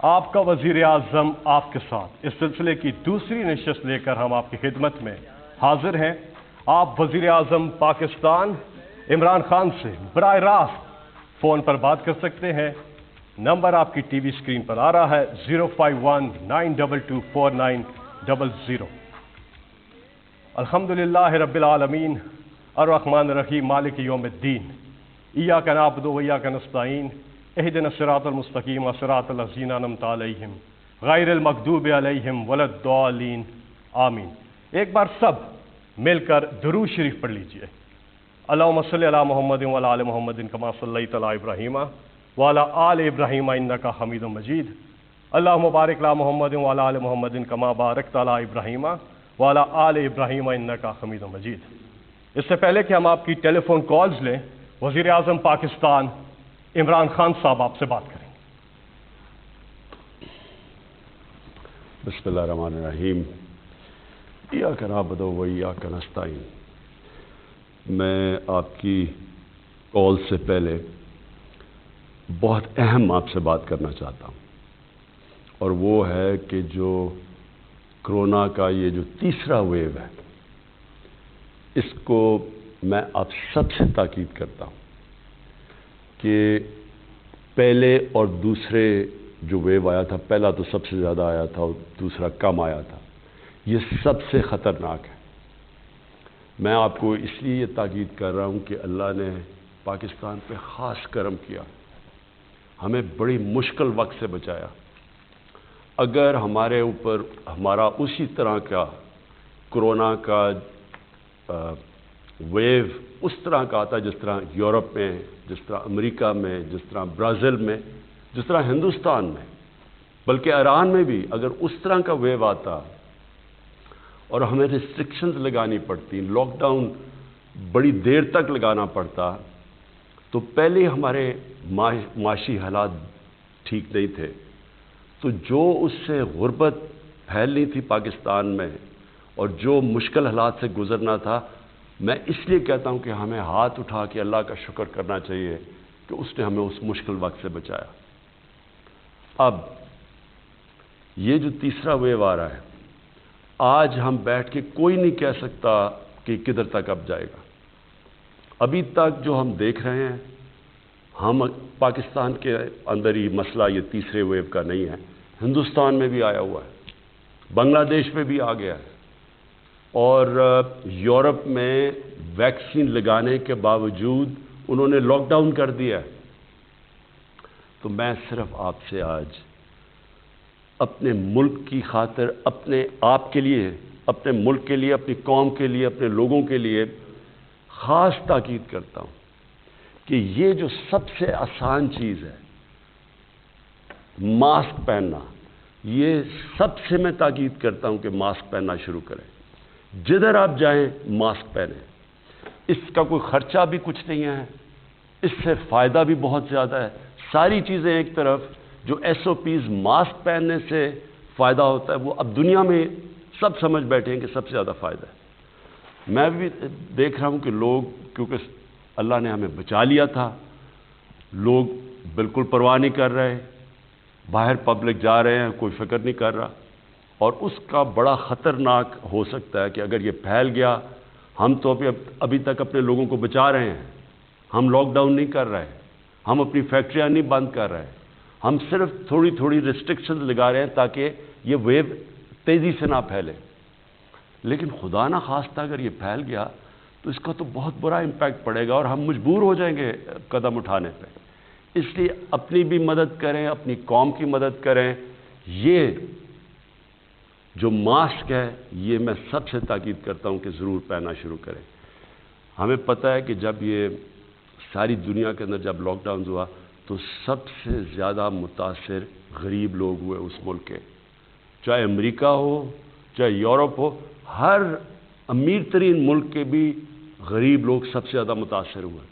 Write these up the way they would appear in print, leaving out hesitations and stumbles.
آپ کا وزیر اعظم آپ کے ساتھ اس سلسلے کی دوسری نشست لے کر ہم آپ کی خدمت میں حاضر ہیں۔ آپ وزیر اعظم پاکستان عمران خان سے براہ راست فون پر بات کر سکتے ہیں۔ نمبر آپ کی ٹی وی اسکرین پر آ رہا ہے 05192249000۔ الحمدللہ رب العالمین الرحمن الرحیم مالک یوم الدین ایاک نعبد و ایاک نستعین اہدنا الصراط المستقیم صراط الذین انعمت علیہم غیر المغضوب علیہم ولا الضالین آمین۔ ایک بار سب مل کر درود شریف پڑھ لیجئے۔ اللہم صلی علی محمد وعلی آل محمد کما صلیت علی ابراہیم وعلی آل ابراہیم انک حمید مجید۔ اللہم بارک علی محمد وعلی آل محمد کما بارکت علی ابراہیم وعلی آل ابراہیم انک حمید مجید۔ اس سے پہلے کہ ہم آپ کی ٹیلی فون کالز لیں، وزیر اعظم پاکستان عمران خان صاحب آپ سے بات کریں گے۔ بسم اللہ الرحمن الرحیم۔ ایاک نعبد و ایاک نستعین۔ میں آپ کی کال سے پہلے بہت اہم آپ سے بات کرنا چاہتا ہوں، اور وہ ہے کہ جو کرونا کا یہ جو تیسرا ویو ہے، اس کو میں آپ سب سے تاکید کرتا ہوں کہ پہلے اور دوسرے جو ویو آیا تھا، پہلا تو سب سے زیادہ آیا تھا اور دوسرا کم آیا تھا، یہ سب سے خطرناک ہے۔ میں آپ کو اس لیے یہ تاکید کر رہا ہوں کہ اللہ نے پاکستان پہ خاص کرم کیا، ہمیں بڑی مشکل وقت سے بچایا۔ اگر ہمارے اوپر ہمارا اسی طرح کا کرونا کا ویو اس طرح کا آتا جس طرح یورپ میں، جس طرح امریکہ میں، جس طرح برازیل میں، جس طرح ہندوستان میں، بلکہ ایران میں بھی اگر اس طرح کا ویو آتا اور ہمیں ریسٹرکشنز لگانی پڑتی، لاک ڈاؤن بڑی دیر تک لگانا پڑتا، تو پہلے ہمارے معاشی حالات ٹھیک نہیں تھے، تو جو اس سے غربت پھیلنی تھی پاکستان میں اور جو مشکل حالات سے گزرنا تھا، میں اس لیے کہتا ہوں کہ ہمیں ہاتھ اٹھا کے اللہ کا شکر کرنا چاہیے کہ اس نے ہمیں اس مشکل وقت سے بچایا۔ اب یہ جو تیسرا ویو آ رہا ہے، آج ہم بیٹھ کے کوئی نہیں کہہ سکتا کہ کدھر تک اب جائے گا۔ ابھی تک جو ہم دیکھ رہے ہیں، ہم پاکستان کے اندر ہی مسئلہ یہ تیسرے ویو کا نہیں ہے، ہندوستان میں بھی آیا ہوا ہے، بنگلہ دیش میں بھی آ گیا ہے، اور یورپ میں ویکسین لگانے کے باوجود انہوں نے لاک ڈاؤن کر دیا ہے۔ تو میں صرف آپ سے آج اپنے ملک کی خاطر، اپنے آپ کے لیے، اپنے ملک کے لیے، اپنی قوم کے لیے، اپنے لوگوں کے لیے خاص تاکید کرتا ہوں کہ یہ جو سب سے آسان چیز ہے، ماسک پہننا، یہ سب سے میں تاکید کرتا ہوں کہ ماسک پہننا شروع کریں۔ جدھر آپ جائیں ماسک پہنیں۔ اس کا کوئی خرچہ بھی کچھ نہیں ہے، اس سے فائدہ بھی بہت زیادہ ہے۔ ساری چیزیں ایک طرف، جو ایس او پیز ماسک پہننے سے فائدہ ہوتا ہے، وہ اب دنیا میں سب سمجھ بیٹھے ہیں کہ سب سے زیادہ فائدہ ہے۔ میں بھی دیکھ رہا ہوں کہ لوگ، کیونکہ اللہ نے ہمیں بچا لیا تھا، لوگ بالکل پرواہ نہیں کر رہے، باہر پبلک جا رہے ہیں، کوئی فکر نہیں کر رہا، اور اس کا بڑا خطرناک ہو سکتا ہے کہ اگر یہ پھیل گیا، ہم تو ابھی تک اپنے لوگوں کو بچا رہے ہیں، ہم لاک ڈاؤن نہیں کر رہے، ہم اپنی فیکٹریاں نہیں بند کر رہے، ہم صرف تھوڑی تھوڑی ریسٹرکشنز لگا رہے ہیں تاکہ یہ ویو تیزی سے نہ پھیلے۔ لیکن خدا نہ خواستہ اگر یہ پھیل گیا تو اس کا تو بہت برا امپیکٹ پڑے گا اور ہم مجبور ہو جائیں گے قدم اٹھانے پہ۔ اس لیے اپنی بھی مدد کریں، اپنی قوم کی مدد کریں۔ یہ جو ماسک ہے، یہ میں سب سے تاکید کرتا ہوں کہ ضرور پہننا شروع کریں۔ ہمیں پتہ ہے کہ جب یہ ساری دنیا کے اندر جب لاک ڈاؤن ہوا تو سب سے زیادہ متاثر غریب لوگ ہوئے اس ملک کے، چاہے امریکہ ہو، چاہے یورپ ہو، ہر امیر ترین ملک کے بھی غریب لوگ سب سے زیادہ متاثر ہوئے۔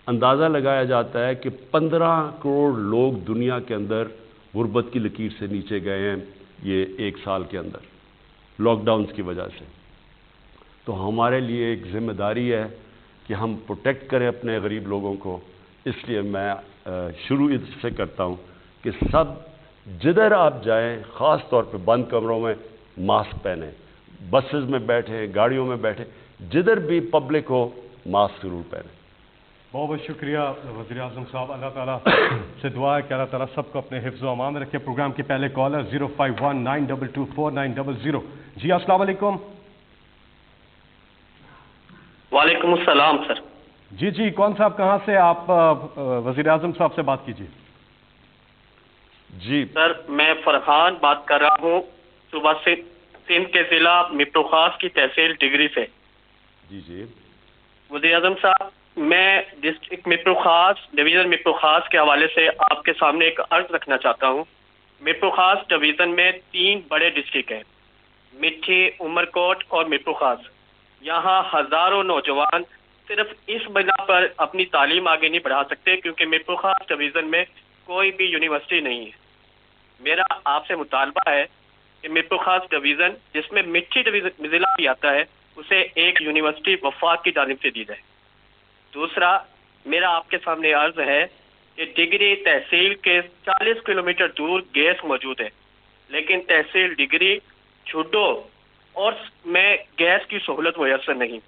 اندازہ لگایا جاتا ہے کہ 15 کروڑ لوگ دنیا کے اندر غربت کی لکیر سے نیچے گئے ہیں یہ ایک سال کے اندر، لاک ڈاؤنز کی وجہ سے۔ تو ہمارے لیے ایک ذمہ داری ہے کہ ہم پروٹیکٹ کریں اپنے غریب لوگوں کو۔ اس لیے میں شروع اس سے کرتا ہوں کہ سب جدھر آپ جائیں خاص طور پہ بند کمروں میں ماسک پہنیں، بسز میں بیٹھیں، گاڑیوں میں بیٹھیں، جدھر بھی پبلک ہو ماسک ضرور پہنیں۔ بہت بہت شکریہ وزیر اعظم صاحب، اللہ تعالیٰ سے دعا ہے کہ اللہ تعالیٰ سب کو اپنے حفظ و امان میں رکھے۔ پروگرام کے پہلے کالر 05192249900۔ جی السلام علیکم۔ وعلیکم السلام سر۔ جی جی، کون صاحب کہاں سے؟ آپ وزیر اعظم صاحب سے بات کیجیے۔ جی سر میں فرحان بات کر رہا ہوں صوبہ سندھ کے ضلع مپرو خاص کی تحصیل ڈگری سے۔ جی جی وزیر اعظم صاحب، میں ڈسٹرکٹ مپرو خاص ڈویژن مپرو خاص کے حوالے سے آپ کے سامنے ایک عرض رکھنا چاہتا ہوں۔ مپرو خاص ڈویژن میں 3 بڑے ڈسٹرکٹ ہیں، مٹھی، عمرکوٹ اور مپرو خاص۔ یہاں ہزاروں نوجوان صرف اس بنا پر اپنی تعلیم آگے نہیں بڑھا سکتے کیونکہ مپرو خاص ڈویژن میں کوئی بھی یونیورسٹی نہیں ہے۔ میرا آپ سے مطالبہ ہے کہ مپرو خاص ڈویژن، جس میں مٹھی ضلع بھی آتا ہے، اسے ایک یونیورسٹی وفاق کی جانب سے دی جائے۔ دوسرا، میرا آپ کے سامنے عرض ہے کہ ڈگری تحصیل کے 40 کلومیٹر دور گیس موجود ہے، لیکن تحصیل ڈگری چھڈو اور میں گیس کی سہولت میسر نہیں۔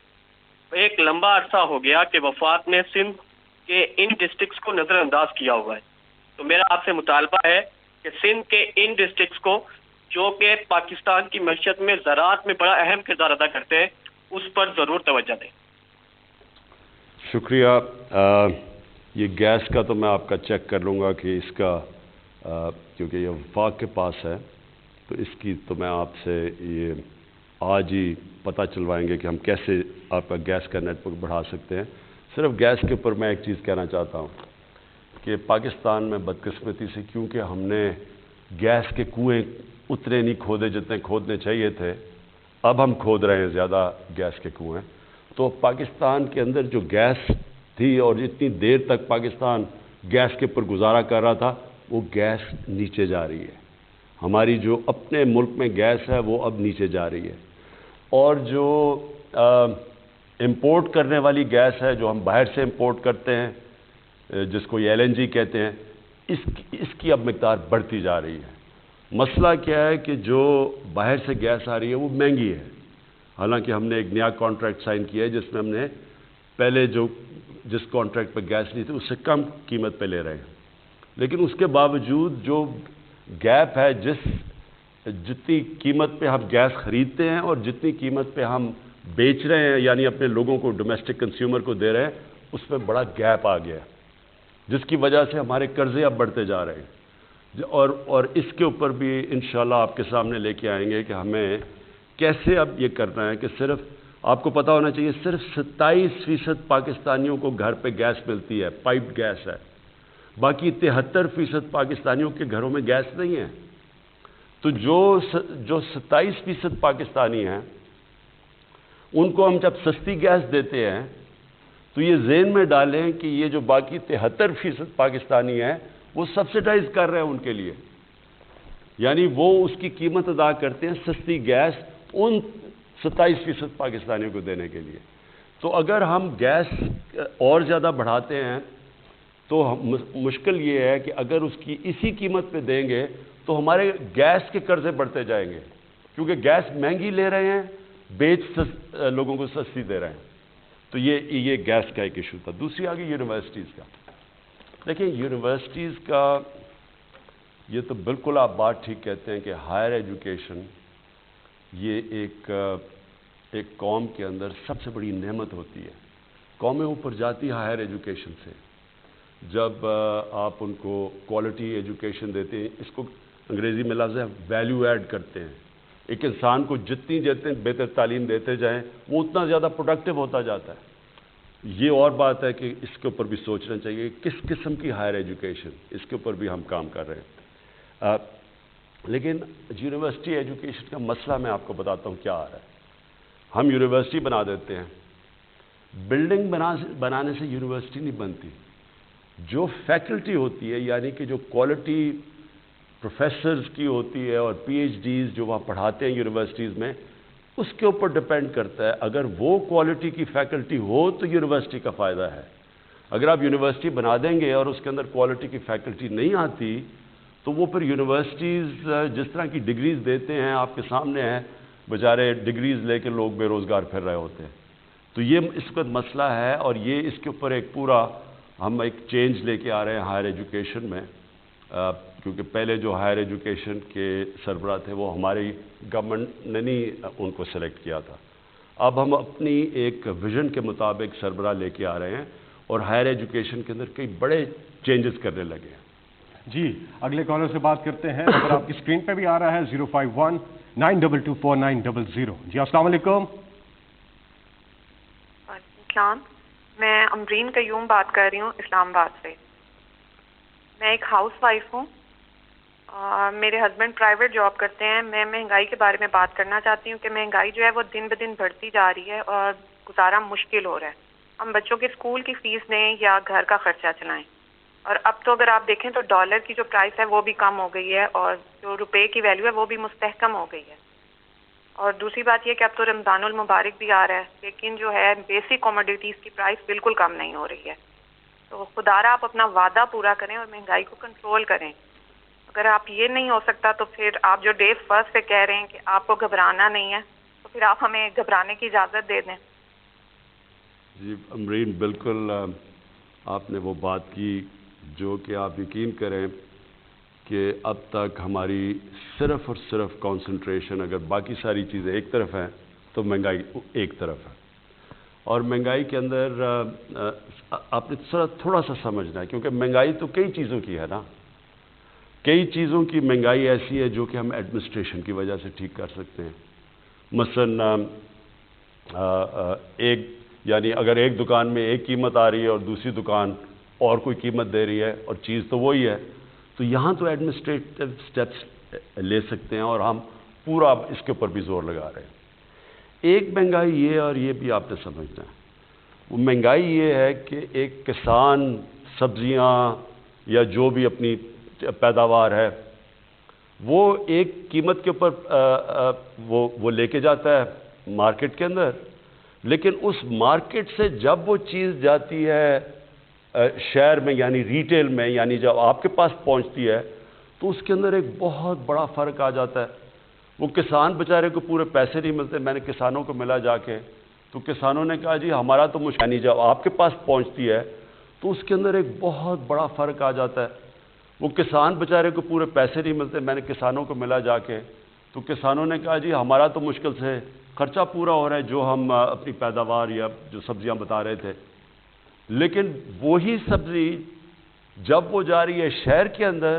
ایک لمبا عرصہ ہو گیا کہ وفاق نے سندھ کے ان ڈسٹرکٹس کو نظر انداز کیا ہوا ہے۔ تو میرا آپ سے مطالبہ ہے کہ سندھ کے ان ڈسٹرکٹس کو، جو کہ پاکستان کی معیشت میں زراعت میں بڑا اہم کردار ادا کرتے ہیں، اس پر ضرور توجہ دیں۔ شکریہ۔ یہ گیس کا تو میں آپ کا چیک کر لوں گا کہ اس کا کیونکہ یہ وفاق کے پاس ہے، تو اس کی تو میں آپ سے یہ آج ہی پتہ چلوائیں گے کہ ہم کیسے آپ کا گیس کا نیٹ ورک بڑھا سکتے ہیں۔ صرف گیس کے اوپر میں ایک چیز کہنا چاہتا ہوں کہ پاکستان میں بدقسمتی سے کیونکہ ہم نے گیس کے کنویں اتنے نہیں کھودے جتنے کھودنے چاہیے تھے، اب ہم کھود رہے ہیں زیادہ گیس کے کنویں، تو پاکستان کے اندر جو گیس تھی اور جتنی دیر تک پاکستان گیس کے اوپر گزارا کر رہا تھا، وہ گیس نیچے جا رہی ہے۔ ہماری جو اپنے ملک میں گیس ہے وہ اب نیچے جا رہی ہے، اور جو امپورٹ کرنے والی گیس ہے، جو ہم باہر سے امپورٹ کرتے ہیں، جس کو یہ LNG کہتے ہیں، اس کی اب مقدار بڑھتی جا رہی ہے۔ مسئلہ کیا ہے کہ جو باہر سے گیس آ رہی ہے وہ مہنگی ہے، حالانکہ ہم نے ایک نیا کانٹریکٹ سائن کیا ہے جس میں ہم نے پہلے جس کانٹریکٹ پہ گیس لی تھی اس سے کم قیمت پہ لے رہے ہیں، لیکن اس کے باوجود جو گیپ ہے، جتنی قیمت پہ ہم گیس خریدتے ہیں اور جتنی قیمت پہ ہم بیچ رہے ہیں، یعنی اپنے لوگوں کو، ڈومیسٹک کنزیومر کو دے رہے ہیں، اس میں بڑا گیپ آ گیا ہے، جس کی وجہ سے ہمارے قرضے اب بڑھتے جا رہے ہیں۔ اور اس کے اوپر بھی انشاءاللہ آپ کے سامنے لے کے آئیں گے کہ ہمیں کیسے اب یہ کرنا ہے کہ صرف آپ کو پتہ ہونا چاہیے صرف 27% پاکستانیوں کو گھر پہ گیس ملتی ہے، پائپڈ گیس ہے، باقی 73% پاکستانیوں کے گھروں میں گیس نہیں ہے۔ تو جو 27% پاکستانی ہیں ان کو ہم جب سستی گیس دیتے ہیں تو یہ ذہن میں ڈالیں کہ یہ جو باقی 73% پاکستانی ہیں وہ سبسڈائز کر رہے ہیں ان کے لیے، یعنی وہ اس کی قیمت ادا کرتے ہیں سستی گیس ان 27% پاکستانیوں کو دینے کے لیے۔ تو اگر ہم گیس اور زیادہ بڑھاتے ہیں تو مشکل یہ ہے کہ اگر اس کی اسی قیمت پہ دیں گے تو ہمارے گیس کے قرضے بڑھتے جائیں گے، کیونکہ گیس مہنگی لے رہے ہیں، لوگوں کو سستی دے رہے ہیں۔ تو یہ گیس کا ایک ایشو تھا۔ دوسری آگے یونیورسٹیز کا۔ دیکھیں یونیورسٹیز کا یہ تو بالکل آپ بات ٹھیک کہتے ہیں کہ ہائر ایجوکیشن یہ ایک قوم کے اندر سب سے بڑی نعمت ہوتی ہے۔ قومیں اوپر جاتی ہیں ہائر ایجوکیشن سے جب آپ ان کو کوالٹی ایجوکیشن دیتے ہیں، اس کو انگریزی میں لفظ ہے ویلیو ایڈ کرتے ہیں۔ ایک انسان کو جتنی بہتر تعلیم دیتے جائیں وہ اتنا زیادہ پروڈکٹیو ہوتا جاتا ہے۔ یہ اور بات ہے کہ اس کے اوپر بھی سوچنا چاہیے کس قسم کی ہائر ایجوکیشن، اس کے اوپر بھی ہم کام کر رہے ہیں۔ لیکن یونیورسٹی ایجوکیشن کا مسئلہ میں آپ کو بتاتا ہوں کیا آ رہا ہے۔ ہم یونیورسٹی بنا دیتے ہیں، بلڈنگ بنانے سے یونیورسٹی نہیں بنتی۔ جو فیکلٹی ہوتی ہے، یعنی کہ جو کوالٹی پروفیسرز کی ہوتی ہے اور PhDs جو وہاں پڑھاتے ہیں یونیورسٹیز میں، اس کے اوپر ڈپینڈ کرتا ہے۔ اگر وہ کوالٹی کی فیکلٹی ہو تو یونیورسٹی کا فائدہ ہے۔ اگر آپ یونیورسٹی بنا دیں گے اور اس کے اندر کوالٹی کی فیکلٹی نہیں آتی تو وہ پھر یونیورسٹیز جس طرح کی ڈگریز دیتے ہیں آپ کے سامنے ہیں، بیچارے ڈگریز لے کے لوگ بے روزگار پھر رہے ہوتے ہیں. تو یہ اس وقت مسئلہ ہے، اور یہ اس کے اوپر ایک پورا ہم ایک چینج لے کے آ رہے ہیں ہائر ایجوکیشن میں، کیونکہ پہلے جو ہائر ایجوکیشن کے سربراہ تھے وہ ہماری گورنمنٹ نے نہیں ان کو سلیکٹ کیا تھا. اب ہم اپنی ایک ویژن کے مطابق سربراہ لے کے آ رہے ہیں اور ہائر ایجوکیشن کے اندر کئی بڑے چینجز کرنے لگے ہیں. جی اگلے کالر سے بات کرتے ہیں. نمبر آپ کی اسکرین پہ بھی آ رہا ہے 051-922-4900. جی السلام علیکم. السلام، میں امرین قیوم بات کر رہی ہوں اسلام آباد سے. میں ایک ہاؤس وائف ہوں. میرے ہسبینڈ پرائیویٹ جاب کرتے ہیں. میں مہنگائی کے بارے میں بات کرنا چاہتی ہوں کہ مہنگائی جو ہے وہ دن بدن بڑھتی جا رہی ہے اور گزارا مشکل ہو رہا ہے. ہم بچوں کے اسکول کی فیس دیں یا گھر کا خرچہ چلائیں. اور اب تو اگر آپ دیکھیں تو ڈالر کی جو پرائس ہے وہ بھی کم ہو گئی ہے اور جو روپے کی ویلیو ہے وہ بھی مستحکم ہو گئی ہے. اور دوسری بات یہ کہ اب تو رمضان المبارک بھی آ رہا ہے، لیکن جو ہے بیسک کوموڈیٹیز کی پرائس بالکل کم نہیں ہو رہی ہے. تو خدا را آپ اپنا وعدہ پورا کریں اور مہنگائی کو کنٹرول کریں. اگر آپ یہ نہیں ہو سکتا تو پھر آپ جو ڈے فرسٹ سے کہہ رہے ہیں کہ آپ کو گھبرانا نہیں ہے، تو پھر آپ ہمیں گھبرانے کی اجازت دے دیں. جی امرین، بالکل آپ نے وہ بات کی جو کہ آپ یقین کریں کہ اب تک ہماری صرف اور صرف کانسنٹریشن اگر باقی ساری چیزیں ایک طرف ہیں تو مہنگائی ایک طرف ہے. اور مہنگائی کے اندر آپ نے تھوڑا سا سمجھنا ہے، کیونکہ مہنگائی تو کئی چیزوں کی ہے نا. کئی چیزوں کی مہنگائی ایسی ہے جو کہ ہم ایڈمنسٹریشن کی وجہ سے ٹھیک کر سکتے ہیں. مثلا یعنی اگر ایک دکان میں ایک قیمت آ رہی ہے اور دوسری دکان اور کوئی قیمت دے رہی ہے اور چیز تو وہی ہے، تو یہاں تو ایڈمنسٹریٹو سٹیپس لے سکتے ہیں اور ہم پورا اس کے اوپر بھی زور لگا رہے ہیں. ایک مہنگائی یہ، اور یہ بھی آپ نے سمجھنا ہے، وہ مہنگائی یہ ہے کہ ایک کسان سبزیاں یا جو بھی اپنی پیداوار ہے وہ ایک قیمت کے اوپر وہ لے کے جاتا ہے مارکیٹ کے اندر، لیکن اس مارکیٹ سے جب وہ چیز جاتی ہے شہر میں یعنی ریٹیل میں، یعنی جب آپ کے پاس پہنچتی ہے تو اس کے اندر ایک بہت بڑا فرق آ جاتا ہے. وہ کسان بیچارے کو پورے پیسے نہیں ملتے. میں نے کسانوں کو ملا جا کے، تو کسانوں نے کہا جی ہمارا تو مشکل، یعنی جب آپ کے پاس پہنچتی ہے تو اس کے اندر ایک بہت بڑا فرق آ جاتا ہے. وہ کسان بیچارے کو پورے پیسے نہیں ملتے. میں نے کسانوں کو ملا جا کے، تو کسانوں نے کہا جی ہمارا تو مشکل سے خرچہ پورا ہو رہا ہے جو ہم اپنی پیداوار یا جو سبزیاں بتا رہے تھے. لیکن وہی سبزی جب وہ جا رہی ہے شہر کے اندر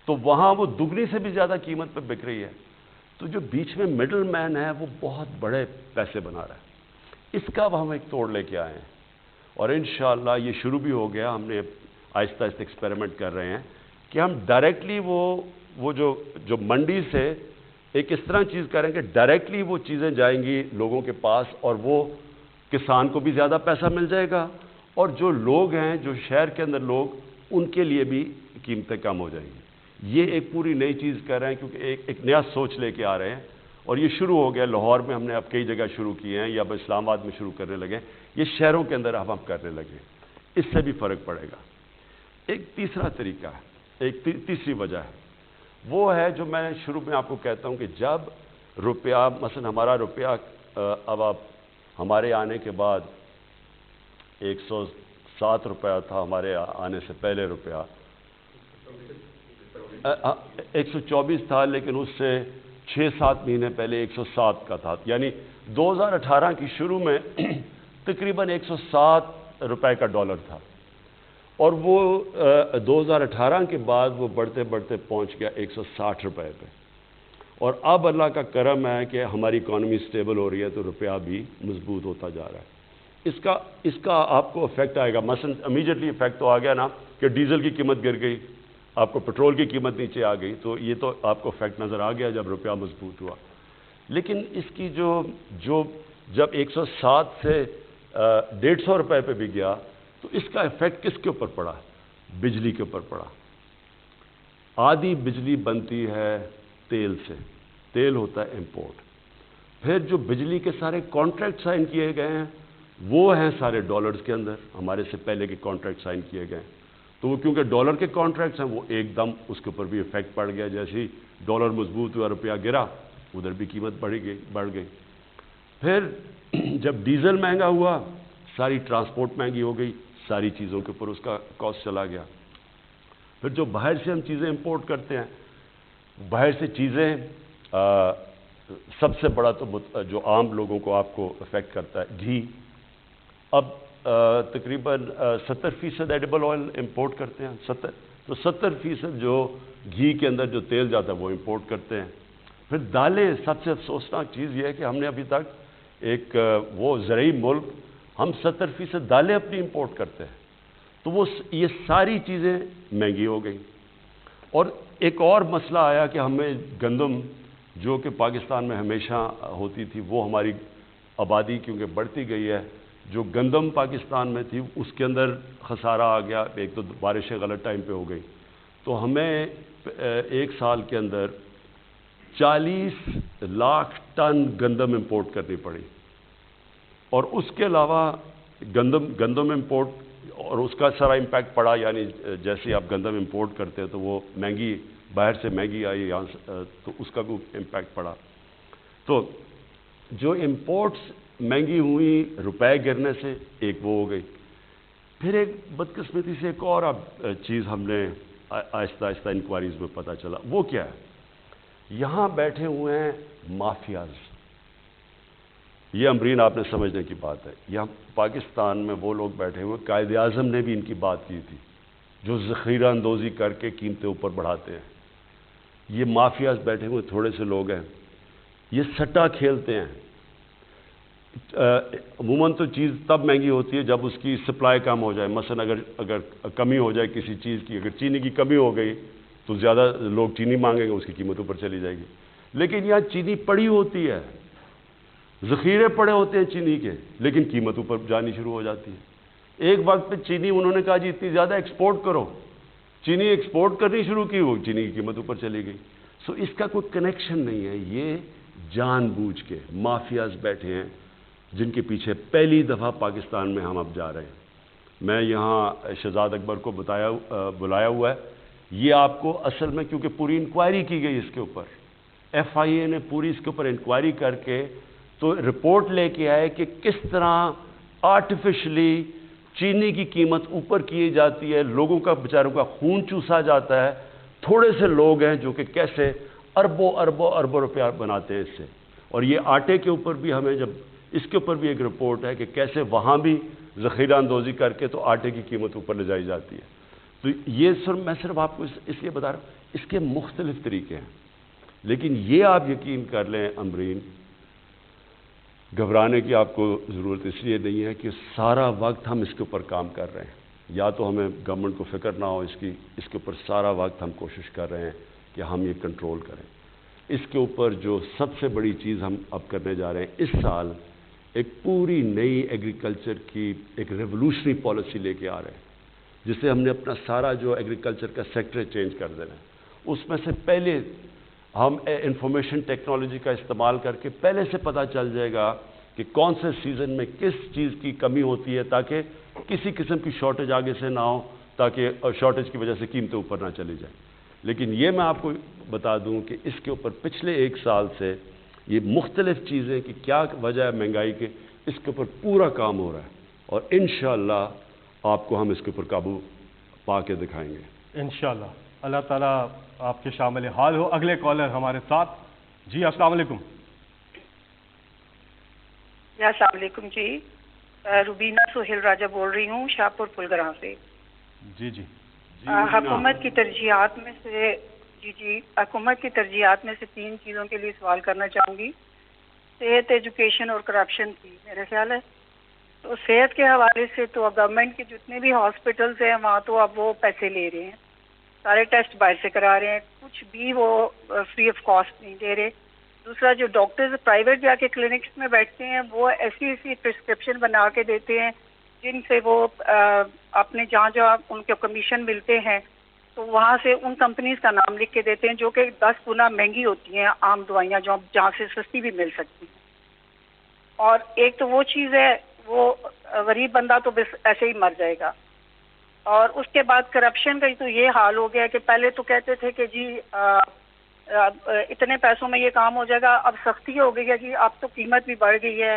تو وہاں وہ دگنی سے بھی زیادہ قیمت پہ بک رہی ہے. تو جو بیچ میں مڈل مین ہے وہ بہت بڑے پیسے بنا رہا ہے. اس کا اب ہم ایک توڑ لے کے آئے ہیں اور انشاءاللہ یہ شروع بھی ہو گیا. ہم نے آہستہ آہستہ ایکسپیریمنٹ کر رہے ہیں کہ ہم ڈائریکٹلی وہ جو منڈی سے ایک اس طرح چیز کریں کہ ڈائریکٹلی وہ چیزیں جائیں گی لوگوں کے پاس اور وہ کسان کو بھی زیادہ پیسہ مل جائے گا اور جو لوگ ہیں جو شہر کے اندر لوگ ان کے لیے بھی قیمتیں کم ہو جائیں گی. یہ ایک پوری نئی چیز کر رہے ہیں کیونکہ ایک نیا سوچ لے کے آ رہے ہیں اور یہ شروع ہو گیا. لاہور میں ہم نے اب کئی جگہ شروع کیے ہیں یا اسلام آباد میں شروع کرنے لگے. یہ شہروں کے اندر اب ہم کرنے لگے. اس سے بھی فرق پڑے گا. ایک تیسرا طریقہ ہے، ایک تیسری وجہ ہے، وہ ہے جو میں شروع میں آپ کو کہتا ہوں کہ جب روپیہ مثلا ہمارا روپیہ اب آپ ہمارے آنے کے بعد 107 روپیہ تھا، ہمارے آنے سے پہلے روپیہ 124 تھا، لیکن اس سے 6-7 مہینے پہلے 107 کا تھا. یعنی 2018 کی شروع میں تقریباً 107 روپے کا ڈالر تھا اور وہ 2018 کے بعد وہ بڑھتے بڑھتے پہنچ گیا 160 روپے پہ. اور اب اللہ کا کرم ہے کہ ہماری اکانومی سٹیبل ہو رہی ہے تو روپیہ بھی مضبوط ہوتا جا رہا ہے. اس کا آپ کو افیکٹ آئے گا. مثلا امیجیٹلی افیکٹ تو آ گیا نا کہ ڈیزل کی قیمت گر گئی، آپ کو پیٹرول کی قیمت نیچے آ گئی، تو یہ تو آپ کو افیکٹ نظر آ گیا جب روپیہ مضبوط ہوا. لیکن اس کی جب 107 سے 150 روپے پہ بھی گیا تو اس کا افیکٹ کس کے اوپر پڑا؟ بجلی کے اوپر پڑا. آدھی بجلی بنتی ہے تیل سے، تیل ہوتا ہے امپورٹ. پھر جو بجلی کے سارے کانٹریکٹ سائن کیے گئے ہیں وہ ہیں سارے ڈالرز کے اندر، ہمارے سے پہلے کے کانٹریکٹ سائن کیے گئے ہیں. تو وہ کیونکہ ڈالر کے کانٹریکٹس ہیں وہ ایک دم اس کے اوپر بھی افیکٹ پڑ گیا. جیسے ہی ڈالر مضبوط ہوا روپیہ گرا ادھر بھی قیمت بڑھ گئی. پھر جب ڈیزل مہنگا ہوا ساری ٹرانسپورٹ مہنگی ہو گئی, ساری چیزوں کے اوپر اس کا کاسٹ چلا گیا. پھر جو باہر سے ہم چیزیں امپورٹ کرتے ہیں, باہر سے چیزیں سب سے بڑا تو جو عام لوگوں کو آپ کو افیکٹ کرتا ہے گھی. اب تقریباً 70% ایڈیبل آئل امپورٹ کرتے ہیں, تو 70% جو گھی کے اندر جو تیل جاتا ہے وہ امپورٹ کرتے ہیں. پھر دالیں, سب سے افسوسناک چیز یہ ہے کہ ہم نے ابھی تک ایک وہ زرعی ملک, ہم 70% دالیں اپنی امپورٹ کرتے ہیں. تو وہ یہ ساری چیزیں مہنگی ہو گئی. اور ایک اور مسئلہ آیا کہ ہمیں گندم جو کہ پاکستان میں ہمیشہ ہوتی تھی, وہ ہماری آبادی کیونکہ بڑھتی گئی ہے, جو گندم پاکستان میں تھی اس کے اندر خسارہ آ گیا. ایک تو بارشیں غلط ٹائم پہ ہو گئی, تو ہمیں ایک سال کے اندر 40 لاکھ ٹن گندم امپورٹ کرنی پڑی. اور اس کے علاوہ گندم امپورٹ, اور اس کا سارا امپیکٹ پڑا, یعنی جیسے آپ گندم امپورٹ کرتے ہیں تو وہ مہنگی, باہر سے مہنگی آئی یہاں سے, تو اس کا بھی امپیکٹ پڑا. تو جو امپورٹس مہنگی ہوئی روپے گرنے سے, ایک وہ ہو گئی. پھر ایک بدقسمتی سے ایک اور اب چیز ہم نے آہستہ آہستہ انکوائریز میں پتہ چلا, وہ کیا ہے, یہاں بیٹھے ہوئے ہیں مافیاز. یہ امرین آپ نے سمجھنے کی بات ہے. یہاں پاکستان میں وہ لوگ بیٹھے ہوئے, قائد اعظم نے بھی ان کی بات کی تھی, جو ذخیرہ اندوزی کر کے قیمتیں اوپر بڑھاتے ہیں. یہ مافیاز بیٹھے ہوئے تھوڑے سے لوگ ہیں, یہ سٹا کھیلتے ہیں. عموماً تو چیز تب مہنگی ہوتی ہے جب اس کی سپلائی کم ہو جائے. مثلا اگر کمی ہو جائے کسی چیز کی, اگر چینی کی کمی ہو گئی تو زیادہ لوگ چینی مانگیں گے, اس کی قیمت اوپر چلی جائے گی. لیکن یہاں چینی پڑی ہوتی ہے, ذخیرے پڑے ہوتے ہیں چینی کے, لیکن قیمت اوپر جانی شروع ہو جاتی ہے. ایک وقت پہ چینی انہوں نے کہا جی اتنی زیادہ ایکسپورٹ کرو, چینی ایکسپورٹ کرنی شروع کی, وہ چینی کی قیمت اوپر چلی گئی. سو اس کا کوئی کنیکشن نہیں ہے. یہ جان بوجھ کے مافیاز بیٹھے ہیں جن کے پیچھے پہلی دفعہ پاکستان میں ہم اب جا رہے ہیں. میں یہاں شہزاد اکبر کو بلایا ہوا ہے. یہ آپ کو اصل میں کیونکہ پوری انکوائری کی گئی اس کے اوپر, ایف آئی اے نے پوری اس کے اوپر انکوائری کر کے تو رپورٹ لے کے آئے کہ کس طرح آرٹیفیشلی چینی کی قیمت اوپر کی جاتی ہے, لوگوں کا بیچاروں کا خون چوسا جاتا ہے. تھوڑے سے لوگ ہیں جو کہ کیسے اربوں روپیہ بناتے ہیں اس سے. اور یہ آٹے کے اوپر بھی ہمیں جب اس کے اوپر بھی ایک رپورٹ ہے کہ کیسے وہاں بھی ذخیرہ اندوزی کر کے تو آٹے کی قیمت اوپر لے جائی جاتی ہے. تو یہ میں صرف آپ کو اس لیے بتا رہا ہوں, اس کے مختلف طریقے ہیں. لیکن یہ آپ یقین کر لیں امرین, گھبرانے کی آپ کو ضرورت اس لیے نہیں ہے کہ سارا وقت ہم اس کے اوپر کام کر رہے ہیں. یا تو ہمیں گورنمنٹ کو فکر نہ ہو اس کی, اس کے اوپر سارا وقت ہم کوشش کر رہے ہیں کہ ہم یہ کنٹرول کریں. اس کے اوپر جو سب سے بڑی چیز ہم اب کرنے جا رہے ہیں, اس سال ایک پوری نئی ایگریکلچر کی ایک ریولوشنری پالیسی لے کے آ رہے ہیں, جس سے ہم نے اپنا سارا جو ایگریکلچر کا سیکٹر چینج کر دینا ہے. اس میں سے پہلے ہم انفارمیشن ٹیکنالوجی کا استعمال کر کے پہلے سے پتہ چل جائے گا کہ کون سے سیزن میں کس چیز کی کمی ہوتی ہے, تاکہ کسی قسم کی شارٹیج آگے سے نہ ہو, تاکہ شارٹیج کی وجہ سے قیمتیں اوپر نہ چلی جائیں. لیکن یہ میں آپ کو بتا دوں کہ اس کے اوپر پچھلے ایک سال سے یہ مختلف چیزیں کہ کیا وجہ ہے مہنگائی کے, اس کے اوپر پورا کام ہو رہا ہے. اور انشاءاللہ آپ کو ہم اس کے اوپر قابو پا کے دکھائیں گے انشاءاللہ. اللہ تعالیٰ آپ کے شامل حال ہو. اگلے کالر ہمارے ساتھ. جی السلام علیکم. السلام علیکم. جی روبینہ سہیل راجہ بول رہی ہوں, شاہپور پلگراں سے. جی جی حکومت کی ترجیحات میں سے حکومت کی ترجیحات میں سے 3 چیزوں کے لیے سوال کرنا چاہوں گی. صحت, ایجوکیشن اور کرپشن کی. میرا خیال ہے تو صحت کے حوالے سے تو گورنمنٹ کے جتنے بھی ہاسپٹلس ہیں وہاں تو اب وہ پیسے لے رہے ہیں, سارے ٹیسٹ باہر سے کرا رہے ہیں, کچھ بھی وہ فری آف کاسٹ نہیں دے رہے. دوسرا, جو ڈاکٹرز پرائیویٹ جا کے کلینکس میں بیٹھتے ہیں وہ ایسی پرسکرپشن بنا کے دیتے ہیں جن سے وہ اپنے جہاں ان کے کمیشن ملتے ہیں تو وہاں سے ان کمپنیز کا نام لکھ کے دیتے ہیں, جو کہ 10 گنا مہنگی ہوتی ہیں عام دوائیاں جہاں سے سستی بھی مل سکتی ہیں. اور ایک تو وہ چیز ہے, وہ غریب بندہ تو بس ایسے ہی مر جائے گا. اور اس کے بعد کرپشن کا تو یہ حال ہو گیا کہ پہلے تو کہتے تھے کہ جی اتنے پیسوں میں یہ کام ہو جائے گا، اب سختی ہو گئی ہے کہ اب تو قیمت بھی بڑھ گئی ہے،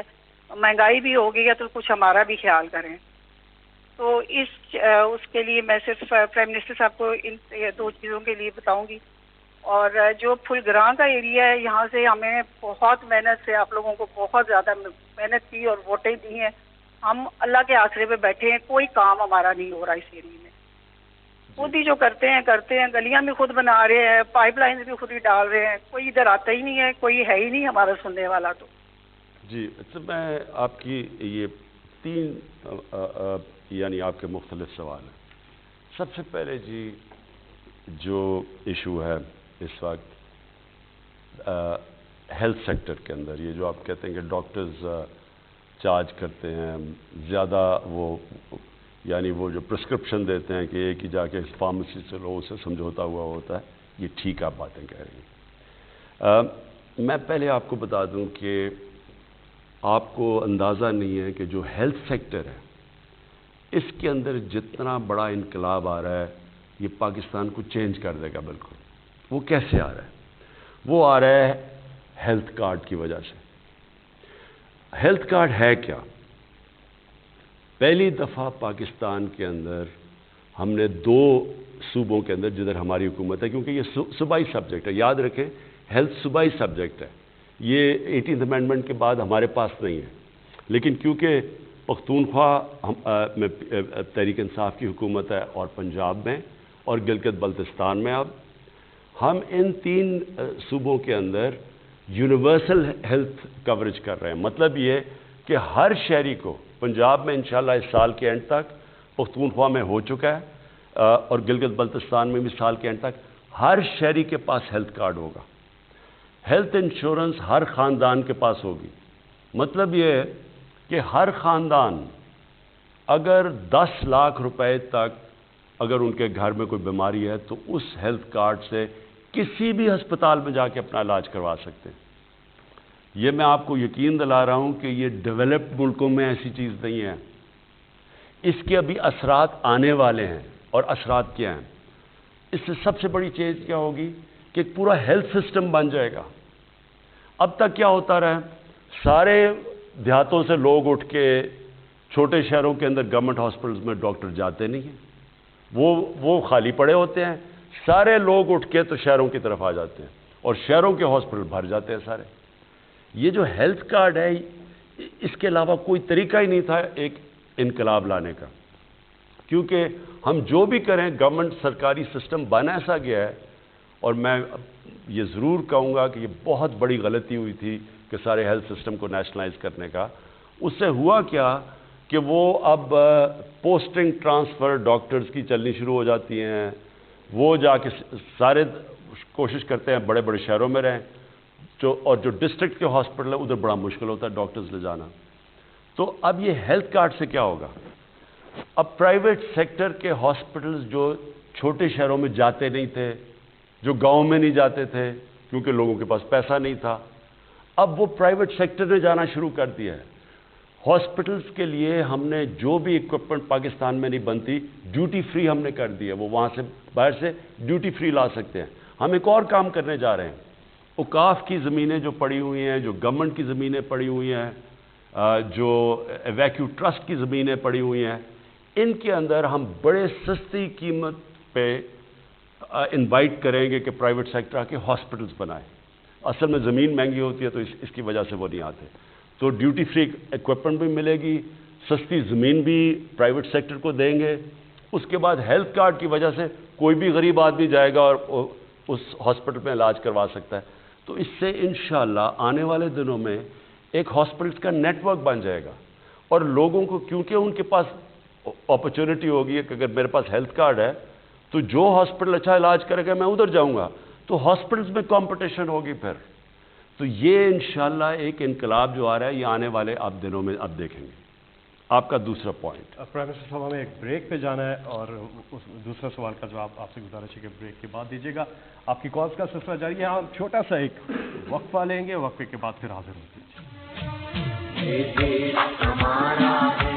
مہنگائی بھی ہو گئی ہے، تو کچھ ہمارا بھی خیال کریں. تو اس کے لیے میں صرف پرائم منسٹر صاحب کو ان 2 چیزوں کے لیے بتاؤں گی. اور جو پھول گراں کا ایریا ہے، یہاں سے ہمیں بہت محنت سے آپ لوگوں کو بہت زیادہ محنت کی اور ووٹیں دی ہیں. ہم اللہ کے آسرے پہ بیٹھے ہیں، کوئی کام ہمارا نہیں ہو رہا اس ایریے میں. خود ہی جو کرتے ہیں، گلیاں بھی خود بنا رہے ہیں، پائپ لائنز بھی خود ہی ڈال رہے ہیں، کوئی ادھر آتا ہی نہیں ہے، کوئی ہے ہی نہیں ہمارا سننے والا. تو جی اچھا، میں آپ کی یہ 3 یعنی آپ کے مختلف سوال ہیں. سب سے پہلے جی جو ایشو ہے اس وقت ہیلتھ سیکٹر کے اندر، یہ جو آپ کہتے ہیں کہ ڈاکٹرز چارج کرتے ہیں زیادہ، یعنی وہ جو پرسکرپشن دیتے ہیں کہ ایک ہی جا کے فارمیسی سے لوگوں سے سمجھوتا ہوا ہوتا ہے، یہ ٹھیک آپ باتیں کہہ رہی ہیں. میں پہلے آپ کو بتا دوں کہ آپ کو اندازہ نہیں ہے کہ جو ہیلتھ سیکٹر ہے اس کے اندر جتنا بڑا انقلاب آ رہا ہے، یہ پاکستان کو چینج کر دے گا بالکل. وہ کیسے آ رہا ہے؟ وہ آ رہا ہے ہیلتھ کارڈ کی وجہ سے. ہیلتھ کارڈ ہے کیا؟ پہلی دفعہ پاکستان کے اندر ہم نے 2 صوبوں کے اندر جدھر ہماری حکومت ہے، کیونکہ یہ صوبائی سبجیکٹ ہے، یاد رکھیں ہیلتھ صوبائی سبجیکٹ ہے، یہ 18th امینڈمنٹ کے بعد ہمارے پاس نہیں ہے. لیکن کیونکہ پختونخوا میں تحریک انصاف کی حکومت ہے اور پنجاب میں اور گلگت بلتستان میں، اب ہم ان 3 صوبوں کے اندر یونیورسل ہیلتھ کوریج کر رہے ہیں. مطلب یہ کہ ہر شہری کو، پنجاب میں انشاءاللہ اس سال کے اینڈ تک، پختونخوا میں ہو چکا ہے اور گلگت بلتستان میں بھی سال کے اینڈ تک ہر شہری کے پاس ہیلتھ کارڈ ہوگا. ہیلتھ انشورنس ہر خاندان کے پاس ہوگی. مطلب یہ ہے کہ ہر خاندان اگر 10 لاکھ روپے تک اگر ان کے گھر میں کوئی بیماری ہے تو اس ہیلتھ کارڈ سے کسی بھی ہسپتال میں جا کے اپنا علاج کروا سکتے ہیں. یہ میں آپ کو یقین دلا رہا ہوں کہ یہ ڈیولپڈ ملکوں میں ایسی چیز نہیں ہے. اس کے ابھی اثرات آنے والے ہیں. اور اثرات کیا ہیں؟ اس سے سب سے بڑی چیز کیا ہوگی کہ ایک پورا ہیلتھ سسٹم بن جائے گا. اب تک کیا ہوتا رہا؟ سارے دیہاتوں سے لوگ اٹھ کے چھوٹے شہروں کے اندر گورنمنٹ ہاسپٹلز میں ڈاکٹر جاتے نہیں ہیں، وہ خالی پڑے ہوتے ہیں. سارے لوگ اٹھ کے تو شہروں کی طرف آ جاتے ہیں اور شہروں کے ہاسپٹل بھر جاتے ہیں سارے. یہ جو ہیلتھ کارڈ ہے، اس کے علاوہ کوئی طریقہ ہی نہیں تھا ایک انقلاب لانے کا، کیونکہ ہم جو بھی کریں گورنمنٹ سرکاری سسٹم بن ایسا گیا ہے. اور میں یہ ضرور کہوں گا کہ یہ بہت بڑی غلطی ہوئی تھی کہ سارے ہیلتھ سسٹم کو نیشنلائز کرنے کا. اس سے ہوا کیا کہ وہ اب پوسٹنگ ٹرانسفر ڈاکٹرز کی چلنی شروع ہو جاتی ہیں. وہ جا کے سارے کوشش کرتے ہیں بڑے بڑے شہروں میں رہیں، اور جو ڈسٹرکٹ کے ہاسپٹل ہے ادھر بڑا مشکل ہوتا ہے ڈاکٹرز لے جانا. تو اب یہ ہیلتھ کارڈ سے کیا ہوگا؟ اب پرائیویٹ سیکٹر کے ہاسپٹلز جو چھوٹے شہروں میں جاتے نہیں تھے، جو گاؤں میں نہیں جاتے تھے کیونکہ لوگوں کے پاس پیسہ نہیں تھا، اب وہ پرائیویٹ سیکٹر نے جانا شروع کر دیا ہے. ہاسپٹلز کے لیے ہم نے جو بھی اکوپمنٹ پاکستان میں نہیں بنتی ڈیوٹی فری ہم نے کر دی ہے. وہ وہاں سے باہر سے ڈیوٹی فری لا سکتے ہیں. ہم ایک اور کام کرنے جا رہے ہیں. اوقاف کی زمینیں جو پڑی ہوئی ہیں، جو گورنمنٹ کی زمینیں پڑی ہوئی ہیں، جو ویکیو ٹرسٹ کی زمینیں پڑی ہوئی ہیں، ان کے اندر ہم بڑے سستی قیمت پہ انوائٹ کریں گے کہ پرائیویٹ سیکٹر آ کے ہاسپٹلز بنائیں. اصل میں زمین مہنگی ہوتی ہے تو اس کی وجہ سے وہ نہیں آتے. تو ڈیوٹی فری ایکوپمنٹ بھی ملے گی، سستی زمین بھی پرائیویٹ سیکٹر کو دیں گے. اس کے بعد ہیلتھ کارڈ کی وجہ سے کوئی بھی غریب آدمی جائے گا اور اس ہاسپٹل میں علاج کروا سکتا ہے. تو اس سے انشاءاللہ آنے والے دنوں میں ایک ہاسپٹلز کا نیٹ ورک بن جائے گا. اور لوگوں کو کیونکہ ان کے پاس اپرچونٹی ہوگی کہ اگر میرے پاس ہیلتھ کارڈ ہے تو جو ہاسپٹل اچھا علاج کرے گا میں ادھر جاؤں گا، تو ہاسپٹلز میں کمپٹیشن ہوگی پھر. تو یہ انشاءاللہ ایک انقلاب جو آ رہا ہے یہ آنے والے اب دنوں میں اب دیکھیں گے. آپ کا دوسرا پوائنٹ. پرائم منسٹر صاحب ہمیں ایک بریک پہ جانا ہے اور اس دوسرا سوال کا جواب آپ سے گزارش ہے کہ بریک کے بعد دیجیے گا. آپ کی کالز کا سلسلہ جاری ہے. ہم چھوٹا سا ایک وقفہ لیں گے، وقفے کے بعد پھر حاضر ہوتے ہیں.